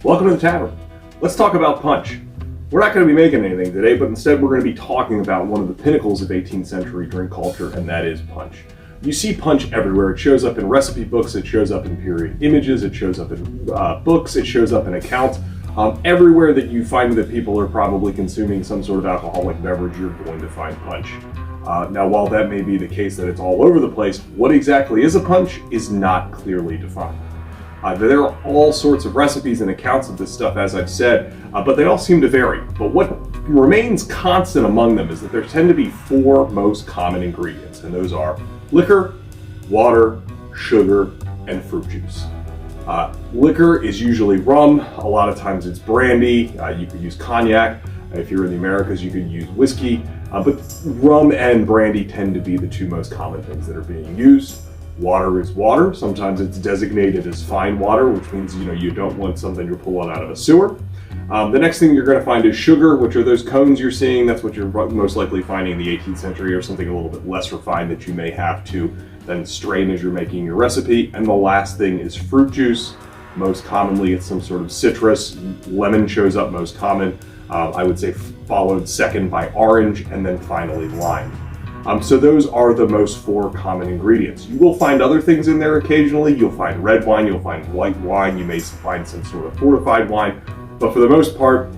Welcome to the tavern. Let's talk about punch. We're not going to be making anything today, but instead we're going to be talking about one of the pinnacles of 18th century drink culture, and that is punch. You see punch everywhere. It shows up in recipe books, it shows up in period images, it shows up in books, it shows up in accounts. Everywhere that you find that people are probably consuming some sort of alcoholic beverage, you're going to find punch. Now, while that may be the case that it's all over the place, what exactly is a punch is not clearly defined. There are all sorts of recipes and accounts of this stuff, as I've said, but they all seem to vary. But what remains constant among them is that there tend to be four most common ingredients, and those are liquor, water, sugar, and fruit juice. Liquor is usually rum. A lot of times it's brandy. You could use cognac. If you're in the Americas, you could use whiskey. But rum and brandy tend to be the two most common things that are being used. Water is water. Sometimes it's designated as fine water, which means you don't want something you're pulling out of a sewer. The next thing you're going to find is sugar, which are those cones you're seeing. That's what you're most likely finding in the 18th century, or something a little bit less refined that you may have to then strain as you're making your recipe. And the last thing is fruit juice. Most commonly, it's some sort of citrus. Lemon shows up most common. I would say followed second by orange, and then finally lime. So those are the most four common ingredients. You will find other things in there occasionally. You'll find red wine, you'll find white wine, you may find some sort of fortified wine. But for the most part,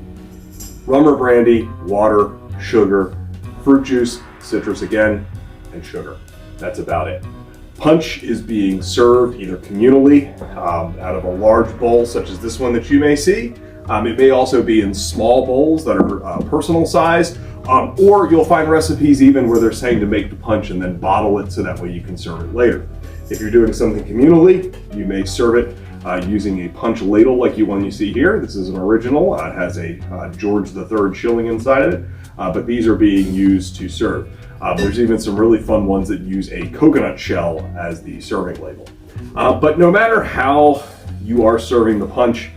rum or brandy, water, sugar, fruit juice, citrus again, and sugar. That's about it. Punch is being served either communally out of a large bowl such as this one that you may see. It may also be in small bowls that are personal size, or you'll find recipes even where they're saying to make the punch and then bottle it so that way you can serve it later. If you're doing something communally, you may serve it using a punch ladle like the one you see here. This is an original. It has a George III shilling inside of it, but these are being used to serve. There's even some really fun ones that use a coconut shell as the serving label. But no matter how you are serving the punch,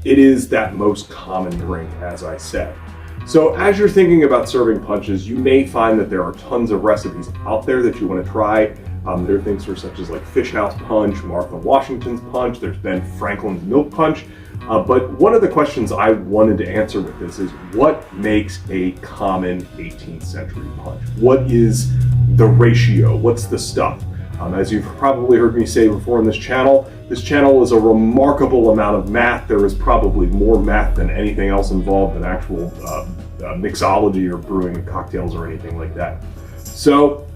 it is that most common drink, as I said. So as you're thinking about serving punches, you may find that there are tons of recipes out there that you want to try. There are things such as like Fish House Punch, Martha Washington's Punch, there's Ben Franklin's Milk Punch. But one of the questions I wanted to answer with this is, what makes a common 18th century punch? What is the ratio? What's the stuff? As you've probably heard me say before in this channel is a remarkable amount of math. There is probably more math than anything else involved in actual mixology or brewing cocktails or anything like that. So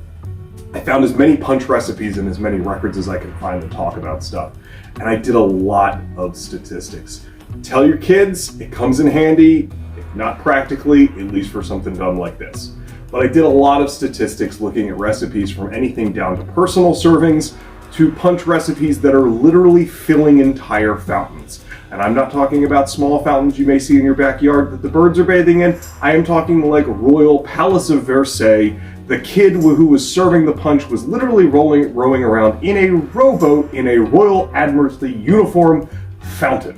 I found as many punch recipes and as many records as I could find to talk about stuff. And I did a lot of statistics. Tell your kids, it comes in handy, if not practically, at least for something done like this. But I did a lot of statistics looking at recipes from anything down to personal servings to punch recipes that are literally filling entire fountains. And I'm not talking about small fountains you may see in your backyard that the birds are bathing in. I am talking like Royal Palace of Versailles. The kid who was serving the punch was literally rowing around in a rowboat in a Royal Admiralty uniform fountain.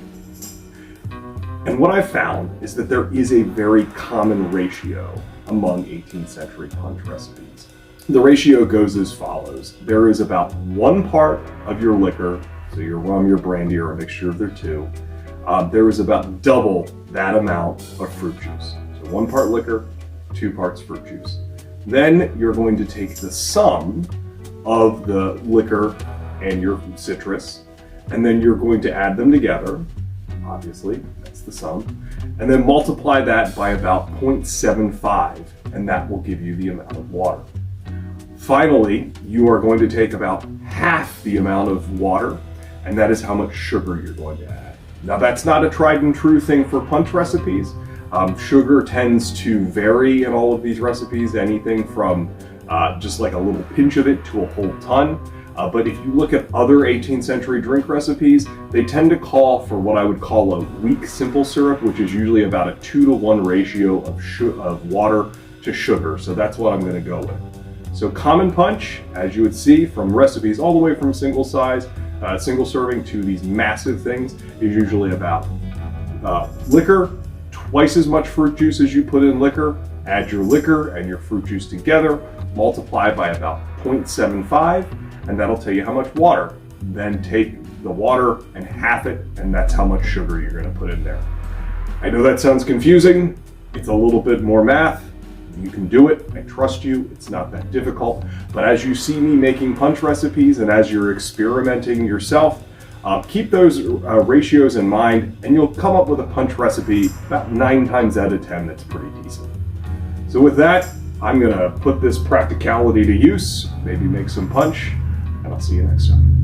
And what I found is that there is a very common ratio among 18th century punch recipes. The ratio goes as follows. There is about 1 part of your liquor, so your rum, your brandy, or a mixture of the two. There is about double that amount of fruit juice. So 1 part liquor, 2 parts fruit juice. Then you're going to take the sum of the liquor and your citrus, and then you're going to add them together. Obviously, that's the sum. And then multiply that by about 0.75, and that will give you the amount of water. Finally, you are going to take about half the amount of water, and that is how much sugar you're going to add. Now, that's not a tried and true thing for punch recipes. Sugar tends to vary in all of these recipes, anything from just like a little pinch of it to a whole ton. But if you look at other 18th century drink recipes, they tend to call for what I would call a weak simple syrup, which is usually about a 2-to-1 ratio of water to sugar. So that's what I'm going to go with. So common punch, as you would see from recipes all the way from single serving to these massive things, is usually about liquor, twice as much fruit juice as you put in liquor, add your liquor and your fruit juice together, multiply by about 0.75, and that'll tell you how much water. Then take the water and half it, and that's how much sugar you're going to put in there. I know that sounds confusing. It's a little bit more math. You can do it. I trust you. It's not that difficult. But as you see me making punch recipes and as you're experimenting yourself, keep those ratios in mind, and you'll come up with a punch recipe about 9 times out of 10 that's pretty decent. So with that, I'm going to put this practicality to use, maybe make some punch, and I'll see you next time.